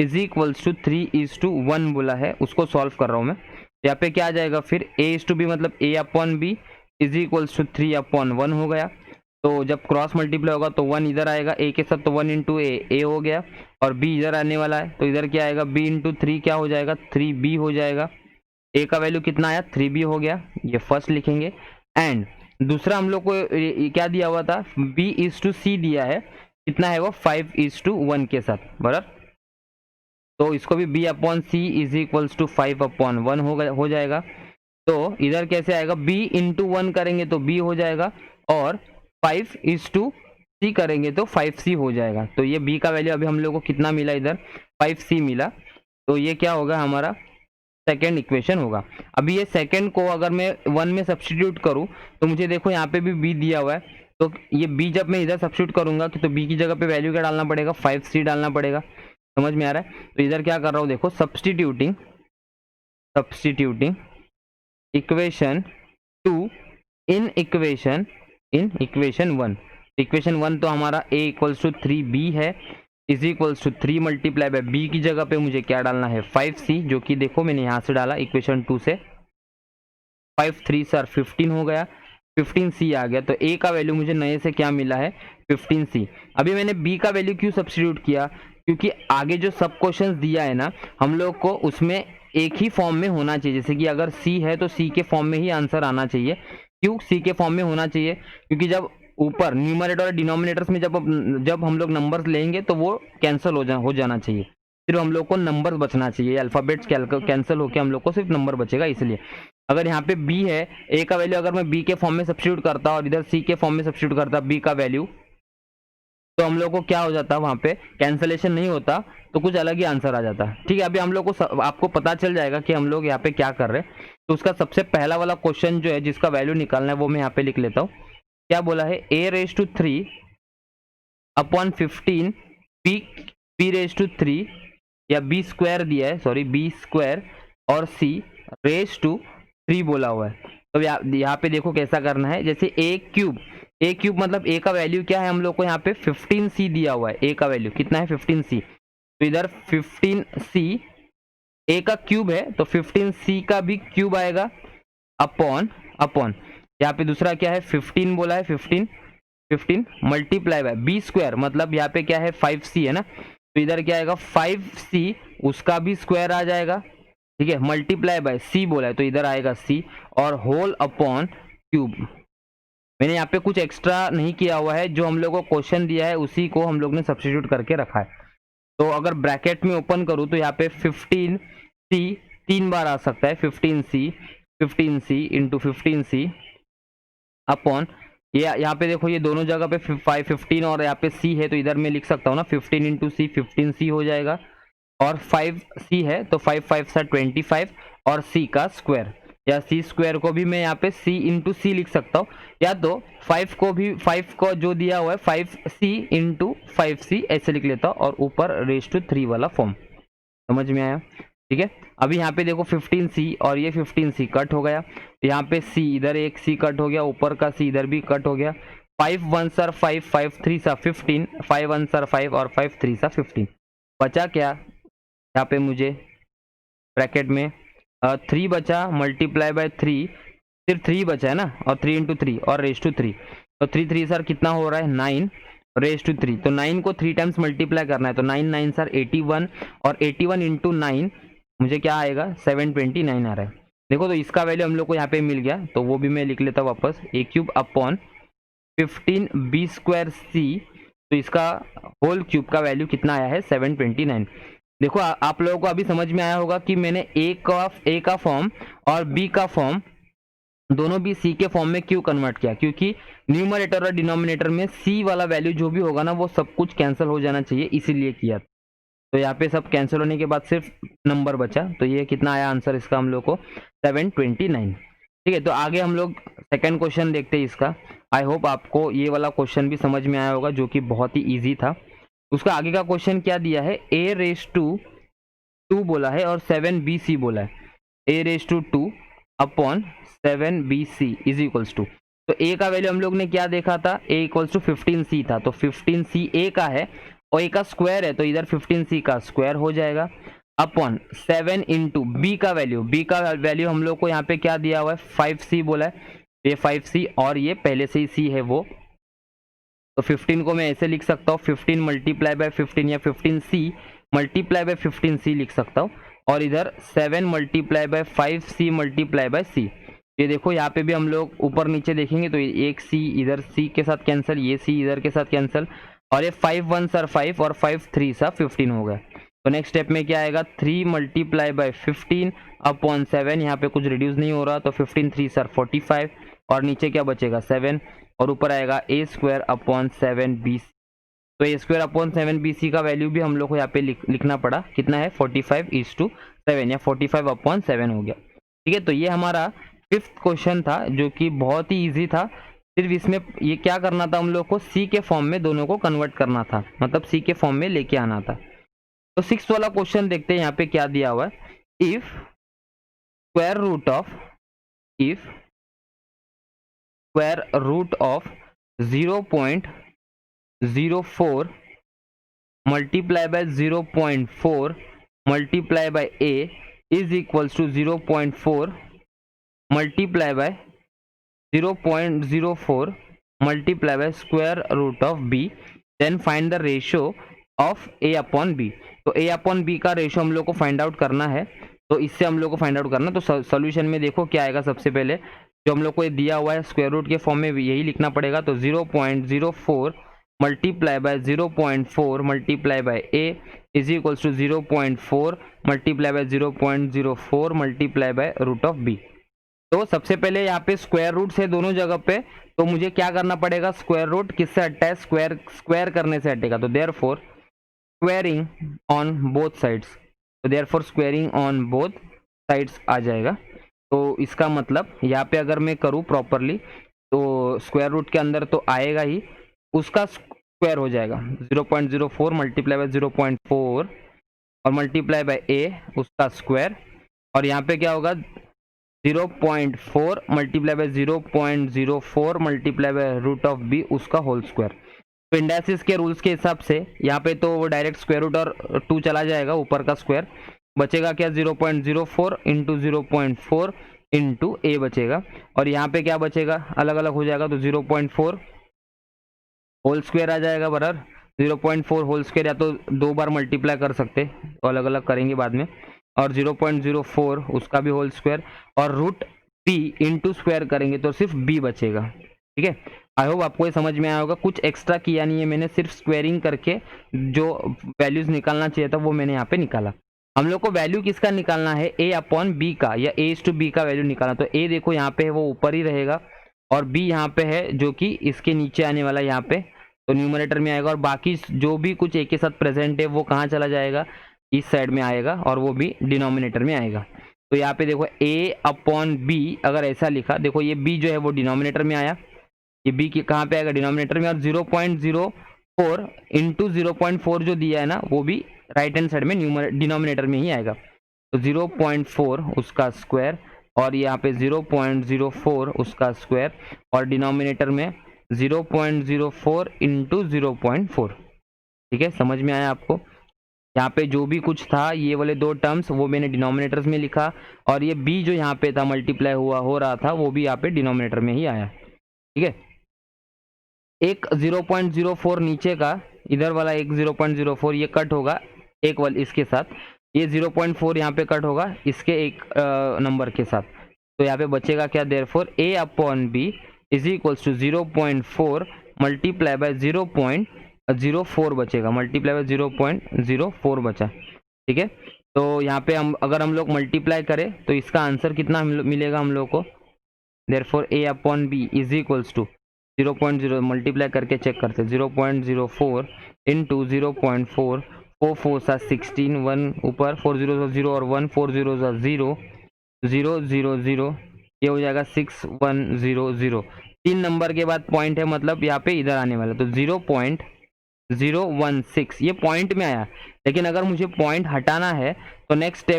is equals to 3:1 बोला है, उसको सॉल्व कर रहा हूँ मैं। यहाँ पे क्या आ जाएगा फिर a is to b मतलब a upon b is equals to 3/1 हो गया। तो जब क्रॉस मल्टीप्लाई होगा तो 1 इधर आएगा a के साथ, तो 1 इंटू ए हो गया, और b इधर आने वाला है तो इधर क्या आएगा b इंटू 3 क्या हो जाएगा 3b हो जाएगा। a का वैल्यू कितना आया 3b हो गया, ये फर्स्ट लिखेंगे। एंड दूसरा हम लोग को क्या दिया हुआ था, b इज टू c दिया है, कितना है वो 5:1 के साथ बराबर। तो इसको भी b upon c is equals to 5/1 हो जाएगा। तो इधर कैसे आएगा, b इंटू 1 करेंगे तो b हो जाएगा, और 5:c करेंगे तो 5c हो जाएगा। तो ये b का वैल्यू अभी हम लोग को कितना मिला, इधर 5c मिला। तो ये क्या होगा, हमारा सेकेंड इक्वेशन होगा। अभी ये सेकेंड को अगर मैं 1 में सब्सटीट्यूट करूं तो मुझे देखो यहाँ पे भी b दिया हुआ है, तो ये b जब मैं इधर सब्सटीट्यूट करूंगा तो b की जगह पे वैल्यू क्या डालना पड़ेगा, 5c डालना पड़ेगा। समझ में आ रहा है? तो इधर क्या कर रहा हूँ, देखो substituting equation 2 in equation 1। Equation 1 तो हमारा a इक्वल्स टू 3b है is equals to 3 multiply by b की जगह पे मुझे क्या डालना है 5c, जो कि देखो मैंने यहाँ से डाला इक्वेशन 2 से। 5 3 सर 15 हो गया, 15c आ गया। तो a का वैल्यू मुझे नए से क्या मिला है 15c। अभी मैंने b का वैल्यू क्यों सब्स्टिट्यूट किया, क्योंकि आगे जो सब क्वेश्चन दिया है ना हम लोग को, उसमें एक ही फॉर्म में होना चाहिए। जैसे कि अगर c है तो c के फॉर्म में ही आंसर आना चाहिए। क्यों c के फॉर्म में होना चाहिए, क्योंकि जब ऊपर न्यूमरेटर और डिनोमिनेटर्स में जब हम लोग नंबर्स लेंगे तो वो कैंसिल हो जाना चाहिए, सिर्फ हम लोग को नंबर बचना चाहिए। अल्फाबेट्स कैंसिल होकर हम लोग को सिर्फ नंबर बचेगा। इसलिए अगर यहाँ पे b है, a का वैल्यू अगर मैं b के फॉर्म में सब्स्टिट्यूट करता और इधर c के फॉर्म में सब्स्टिट्यूट करता b का वैल्यू, तो हम लोग को क्या हो जाता, वहां पे कैंसलेशन नहीं होता, तो कुछ अलग ही आंसर आ जाता। ठीक है, अभी हम लोग को आपको पता चल जाएगा कि हम लोग यहाँ पे क्या कर रहे हैं। तो उसका सबसे पहला वाला क्वेश्चन जो है जिसका वैल्यू निकालना है वो मैं यहाँ पे लिख लेता हूँ। क्या बोला है, a⁻³ अपॉन 15 b⁻³ या b² दिया है, सॉरी b² और c⁻³ बोला हुआ है। तो यहाँ पे देखो कैसा करना है, जैसे a³ मतलब a का वैल्यू क्या है हम लोग को यहाँ पे 15c दिया हुआ है। a का वैल्यू कितना है 15c, तो इधर 15c a का क्यूब है तो 15c का भी क्यूब आएगा अपॉन यहाँ पे दूसरा क्या है 15 बोला है, 15 मल्टीप्लाई बाय b² मतलब यहाँ पे क्या है 5c है ना, तो इधर क्या आएगा 5c उसका भी स्क्वायर आ जाएगा। ठीक है, मल्टीप्लाई बाय c बोला है तो इधर आएगा c, और होल अपॉन क्यूब। मैंने यहाँ पे कुछ एक्स्ट्रा नहीं किया हुआ है, जो हम लोग को क्वेश्चन दिया है उसी को हम लोग ने सब्स्टिट्यूट करके रखा है। तो अगर ब्रैकेट में ओपन करूँ तो यहाँ पे 15C 3 बार आ सकता है, 15C इंटू 15C अपॉन ये यहाँ पे देखो, ये दोनों जगह पे 15 और यहाँ पे C है, तो इधर मैं लिख सकता हूँ ना 15 इंटू सी 15C हो जाएगा, और 5C है तो 5 5 सा 25 और C का स्क्वायर, या C स्क्वायर को भी मैं यहाँ पे C इंटू सी लिख सकता हूँ, या तो 5 को भी 5 को जो दिया हुआ है 5C इंटू 5C ऐसे लिख लेता हूँ, और ऊपर रेज टू 3 वाला फॉर्म। समझ में आया? ठीक है। अभी यहाँ पे देखो 15C और ये 15C कट हो गया, यहाँ पे C इधर एक C कट हो गया, ऊपर का C इधर भी कट हो गया, 5 1 सर 5 5 3 सा 15, 5 1 सर 5 और 5 3 सा 15। बचा क्या यहाँ पे मुझे ब्रैकेट में 3 बचा, मल्टीप्लाई बाय 3, सिर्फ 3 बचा है ना, और 3 इंटू 3 और रेज टू 3, तो 3 3 सर कितना हो रहा है 9 रेज टू 3, तो 9 को 3 टाइम्स मल्टीप्लाई करना है, तो 9 9 सर 81, और 81 इंटू 9 मुझे क्या आएगा 729 आ रहा है। देखो तो इसका वैल्यू हम लोग को यहाँ पे मिल गया, तो वो भी मैं लिख लेता हूँ वापस, a cube upon 15b square c, तो इसका होल क्यूब का वैल्यू कितना आया है 729। देखो आप लोगों को अभी समझ में आया होगा कि मैंने ए का फॉर्म और बी का फॉर्म दोनों भी सी के फॉर्म में क्यों कन्वर्ट किया, क्योंकि न्यूमरेटर और डिनोमिनेटर में सी वाला वैल्यू जो भी होगा ना वो सब कुछ कैंसिल हो जाना चाहिए, इसीलिए किया। तो यहाँ पे सब कैंसिल होने के बाद सिर्फ नंबर बचा, तो ये कितना आया आंसर इसका हम लोग को 729। ठीक है, तो आगे हम लोग सेकंड क्वेश्चन देखते हैं इसका। आई होप आपको ये वाला क्वेश्चन भी समझ में आया होगा, जो कि बहुत ही ईजी था। उसका आगे का क्वेश्चन क्या दिया है, a रेज टू 2 बोला है और 7bc बोला है, a raise to 2 upon 7bc is equals to, तो a का वैल्यू हम लोग ने क्या देखा था, a इक्वल्स टू 15c था, तो 15c a का है और a का स्क्वायर है, तो इधर 15c का स्क्वायर हो जाएगा, अपॉन 7 इंटू b का वैल्यू हम लोग को यहाँ पे क्या दिया हुआ है 5c बोला है, ये 5c और ये पहले से ही c है वो, तो 15 को मैं ऐसे लिख सकता हूँ 15 मल्टीप्लाई बाय 15 या 15c मल्टीप्लाई बाय 15c लिख सकता हूँ, और इधर 7 multiply by 5c multiply by c। ये देखो यहाँ पे भी हम लोग ऊपर नीचे देखेंगे तो एक c इधर c के साथ कैंसिल, ये c इधर के साथ कैंसिल, और ये 5 1 सर 5 और 5 3 सा 15 हो गया। तो नेक्स्ट स्टेप में क्या आएगा 3 मल्टीप्लाई बाय 15 अपॉन 7, यहाँ पे कुछ रिड्यूस नहीं हो रहा, तो 15 3 सर 45, और नीचे क्या बचेगा 7, और ऊपर आएगा a स्क्वायर अपॉन 7bc, तो a स्क्वायर अपॉन 7bc का वैल्यू भी हम लोग को यहाँ पे लिखना पड़ा, कितना है 45:7 या 45 अपॉन 7 हो गया। ठीक है, तो ये हमारा फिफ्थ क्वेश्चन था, जो कि बहुत ही इजी था। सिर्फ इसमें ये क्या करना था, हम लोग को सी के फॉर्म में दोनों को कन्वर्ट करना था, मतलब सी के फॉर्म में लेके आना था। तो सिक्स वाला क्वेश्चन देखते हैं यहाँ पे क्या दिया हुआ है, if square root of 0.04 multiply by 0.4 multiply by a is equals to 0.4 multiply by 0.04 multiply by square root of b, then find the ratio of a upon b। तो a अपॉन b का ratio हम लोग को find out करना है, तो इससे हम लोग को फाइंड आउट करना। तो सोल्यूशन में देखो क्या आएगा, सबसे पहले जो हम लोग को ये दिया हुआ है स्क्वायर रूट के फॉर्म में यही लिखना पड़ेगा, तो 0.04 multiply by 0.4 multiply by a is equals to 0.4 multiply by 0.04 multiply by root of b। तो सबसे पहले यहाँ पे स्क्वायर रूट है दोनों जगह पे, तो मुझे क्या करना पड़ेगा, स्क्वायर रूट किससे हटता है, स्क्वायर करने से हटेगा, तो therefore squaring on both sides, तो therefore squaring on both sides आ जाएगा। तो इसका मतलब यहाँ पे अगर मैं करूँ प्रॉपरली तो स्क्वायर रूट के अंदर तो आएगा ही, उसका स्क्वायर हो जाएगा 0.04 मल्टीप्लाई बाय 0.4 और मल्टीप्लाई बाय a उसका स्क्वायर, और यहाँ पे क्या होगा 0.4 multiply by 0.04 multiply by root of b उसका होल स्क्वायर। तो इंडाइसिस के रूल्स के हिसाब से यहाँ पे तो वो डायरेक्ट स्क्वायर रूट और 2 चला जाएगा, ऊपर का स्क्वायर बचेगा क्या 0.04 इंटू 0.4 इंटू a बचेगा, और यहाँ पे क्या बचेगा अलग अलग हो जाएगा, तो 0.4 होल स्क्वायर आ जाएगा बराबर 0.4 होल स्क्वायर, या तो 2 बार मल्टीप्लाई कर सकते, तो अलग अलग करेंगे बाद में, और 0.04 उसका भी होल स्क्वायर, और रूट b इंटू स्क्वायर करेंगे तो सिर्फ b बचेगा। ठीक है, आई होप आपको ये समझ में आया होगा। कुछ एक्स्ट्रा किया नहीं है मैंने, सिर्फ स्क्वेयरिंग करके जो वैल्यूज निकालना चाहिए था वो मैंने यहाँ पे निकाला। हम लोग को वैल्यू किसका निकालना है, a अपॉन बी का, या a/b का वैल्यू निकालना। तो a देखो यहाँ पे है वो ऊपर ही रहेगा, और b यहाँ पे है जो कि इसके नीचे आने वाला है यहाँ पे, तो न्यूमरेटर में आएगा। और बाकी जो भी कुछ a के साथ प्रेजेंट है वो कहाँ चला जाएगा, इस साइड में आएगा, और वो भी डिनोमिनेटर में आएगा। तो यहाँ पे देखो a अपॉन b, अगर ऐसा लिखा, देखो ये b जो है वो डिनोमिनेटर में आया, ये b की कहाँ पे आएगा, डिनोमिनेटर में। और 0.04 इंटू 0.4 जो दिया है ना, वो भी राइट हैंड साइड में डिनोमिनेटर में ही आएगा। तो 0.4 उसका स्क्वायर, और यहाँ पे 0.04 उसका स्क्वायर, और डिनोमिनेटर में 0.04 इंटू 0.4। ठीक है, समझ में आया आपको। यहाँ पे जो भी कुछ था, ये वाले दो टर्म्स वो मैंने डिनोमिनेटर्स में लिखा, और ये b जो यहाँ पे था मल्टीप्लाई हो रहा था, वो भी यहाँ पे डिनोमिनेटर में ही आया। ठीक है, एक 0.04 नीचे का, इधर वाला एक 0.04 ये कट होगा एक वाले इसके साथ, ये 0.4 यहाँ पे कट होगा इसके एक नंबर के साथ। तो यहाँ पे बचेगा क्या, therefore a upon b is equals to 0.4 multiply by 0.04 बचेगा, मल्टीप्लाई बाय 0.04 बचा। ठीक है, तो यहाँ पे अगर हम लोग मल्टीप्लाई करें तो इसका आंसर कितना मिलेगा हम लोग को, therefore a upon b is equals to 0.0 multiply करके चेक करते हैं, 0.04 इंटू 0.4, 4 4 सा 16, 1 ऊपर, 4 0 0 और 1, 4 0 सा 0 0 0 0, ये हो जाएगा 6 1 0 0। 3 नंबर के बाद पॉइंट है, मतलब यहाँ पे इधर आने वाला, तो 0.016 ये पॉइंट में आया। लेकिन अगर मुझे पॉइंट हटाना है तो नेक्स्ट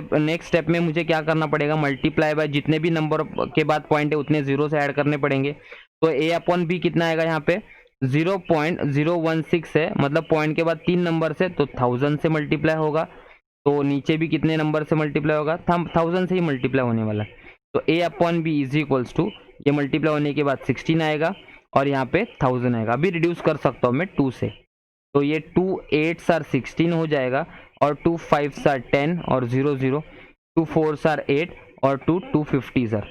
स्टेप में मुझे क्या करना पड़ेगा, मल्टीप्लाई बाय जितने भी नंबर के बाद पॉइंट है उतने जीरो से ऐड करने पड़ेंगे। तो a अपॉन बी कितना आएगा, यहाँ पे 0.016 है, मतलब पॉइंट के बाद 3 नंबर से, तो 1000 से मल्टीप्लाई होगा। तो नीचे भी कितने नंबर से मल्टीप्लाई होगा, 1000 से ही मल्टीप्लाई होने वाला। तो a upon b is equals to, ये मल्टीप्लाई होने के बाद 16 आएगा, और यहाँ पे 1000 आएगा। अभी रिड्यूस कर सकता हूँ मैं 2 से, तो ये 2 8 आर 16 हो जाएगा, और 2 5 आर 10 और 0 0, 2 4 आर 8 और 2 250 आर,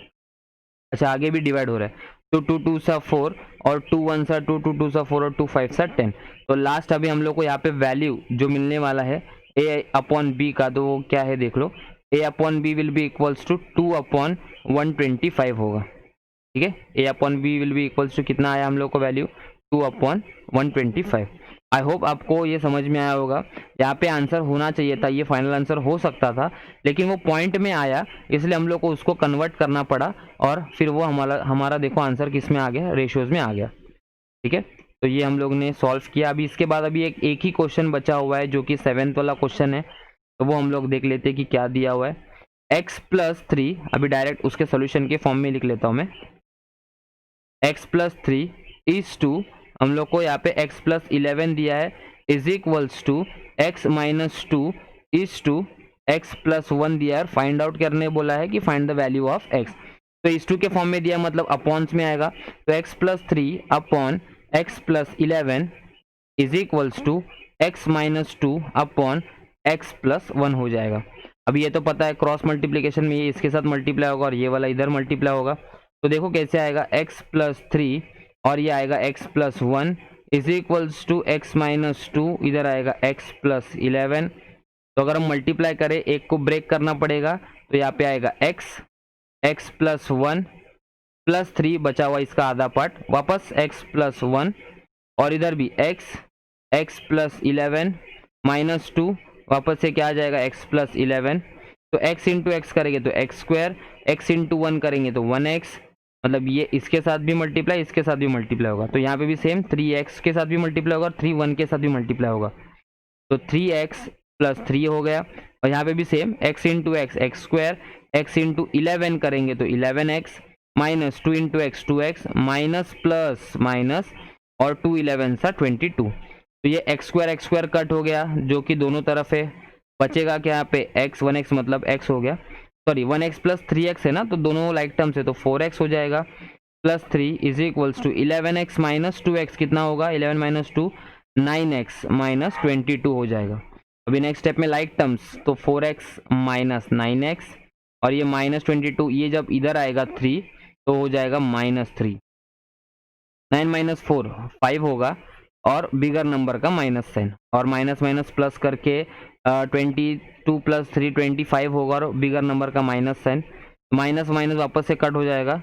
अच्छा आगे भी डिवाइड हो रहा है, तो 2 2 सा 4 और 2 1 सा 2, 2 2 सा 4 और 2 5 सा 10। तो लास्ट अभी हम लोग को यहाँ पे वैल्यू जो मिलने वाला है a अपॉन बी का, तो वो क्या है देख लो, a upon b will be equals to 2 upon 125 होगा। ठीक है, a upon b will be equals to कितना आया हम लोग को वैल्यू, 2 अपॉन 125। आई होप आपको ये समझ में आया होगा। यहाँ पे आंसर होना चाहिए था, ये फाइनल आंसर हो सकता था, लेकिन वो पॉइंट में आया, इसलिए हम लोग को उसको कन्वर्ट करना पड़ा, और फिर वो हमारा देखो आंसर किस में आ गया, रेशियोज में आ गया। ठीक है, तो ये हम लोग ने सॉल्व किया। अभी इसके बाद अभी एक ही क्वेश्चन बचा हुआ है, जो कि 7th वाला क्वेश्चन है, तो वो हम लोग देख लेते हैं कि क्या दिया हुआ है। x+3, अभी डायरेक्ट उसके सोल्यूशन के फॉर्म में लिख लेता हूँ मैं। x+3 इज टू, हम लोग को यहाँ पे x+11 दिया है, is equals to x-2 is to x+1 दिया है। फाइंड आउट करने बोला है कि find the value of x, तो इस टू के फॉर्म में दिया, मतलब अपॉन्स में आएगा, तो x+3 upon x+11 is equals to x-2 upon x+1 हो जाएगा। अब ये तो पता है क्रॉस मल्टीप्लीकेशन में ये इसके साथ मल्टीप्लाई होगा और ये वाला इधर मल्टीप्लाई होगा। तो देखो कैसे आएगा, x+3 और ये आएगा x+1 is equals to x-2, इधर आएगा x+11। तो अगर हम मल्टीप्लाई करें, एक को ब्रेक करना पड़ेगा, तो यहाँ पे आएगा x+1 +3 बचा हुआ इसका आधा पार्ट, वापस x+1, और इधर भी x+11 -2, वापस से क्या आ जाएगा x+11। तो x इंटू एक्स करेंगे तो x², x इंटू 1 करेंगे तो 1x, मतलब ये इसके साथ भी मल्टीप्लाई, इसके साथ भी मल्टीप्लाई होगा। तो यहाँ पे भी सेम 3x के साथ भी मल्टीप्लाई होगा और 3 1 के साथ भी मल्टीप्लाई होगा, तो 3x + 3 हो गया। और यहाँ पे भी same x into x x², x into 11 करेंगे तो 11x, -2 into x 2x, minus plus minus, और 2 11 सा 22। तो ये x² कट हो गया, जो कि दोनों तरफ है। बचेगा क्या यहाँ पे x, 1x मतलब x हो गया, सॉरी 1x + 3x है ना, तो दोनों लाइक टर्म्स है, तो 4x हो जाएगा, +3 is equals to 11x - 2x कितना होगा, 11 - 2 9x - 22 हो जाएगा। अभी नेक्स्ट स्टेप में लाइक टर्म्स, तो 4x - 9x, और ये -22, ये जब इधर आएगा 3 तो हो जाएगा -3। 9 माइनस 4 5 होगा और बिगर नंबर का माइनस साइन, और माइनस माइनस प्लस करके 22 प्लस 3 25 होगा और बिगर नंबर का माइनस साइन, माइनस माइनस वापस से कट हो जाएगा,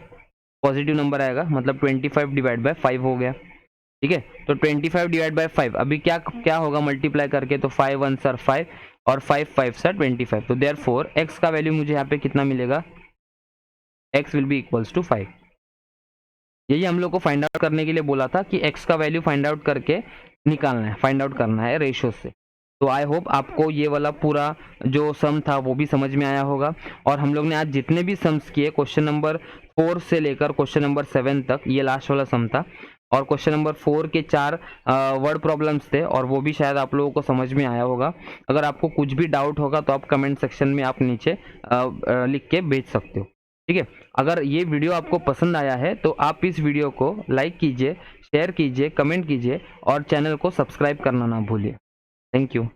पॉजिटिव नंबर आएगा, मतलब 25 डिवाइड बाय 5 हो गया। ठीक है, तो 25 डिवाइड बाय 5 अभी क्या क्या होगा मल्टीप्लाई करके, तो 5 1 सर 5 और 5 5 सर 25। तो देयरफॉर x का वैल्यू मुझे यहाँ पे कितना मिलेगा, x will be equals to 5। यही हम लोग को फाइंड आउट करने के लिए बोला था कि x का वैल्यू फाइंड आउट करके निकालना है, फाइंड आउट करना है रेशियो से। तो आई होप आपको ये वाला पूरा जो सम था वो भी समझ में आया होगा। और हम लोग ने आज जितने भी सम्स किए, क्वेश्चन नंबर 4 से लेकर क्वेश्चन नंबर 7 तक, ये लास्ट वाला सम था, और क्वेश्चन नंबर 4 के 4 वर्ड प्रॉब्लम्स थे, और वो भी शायद आप लोगों को समझ में आया होगा। अगर आपको कुछ भी डाउट होगा तो आप कमेंट सेक्शन में आप नीचे लिख के भेज सकते हो। ठीक है, अगर ये वीडियो आपको पसंद आया है तो आप इस वीडियो को लाइक कीजिए, शेयर कीजिए, कमेंट कीजिए और चैनल को सब्सक्राइब करना ना भूलिए। Thank you.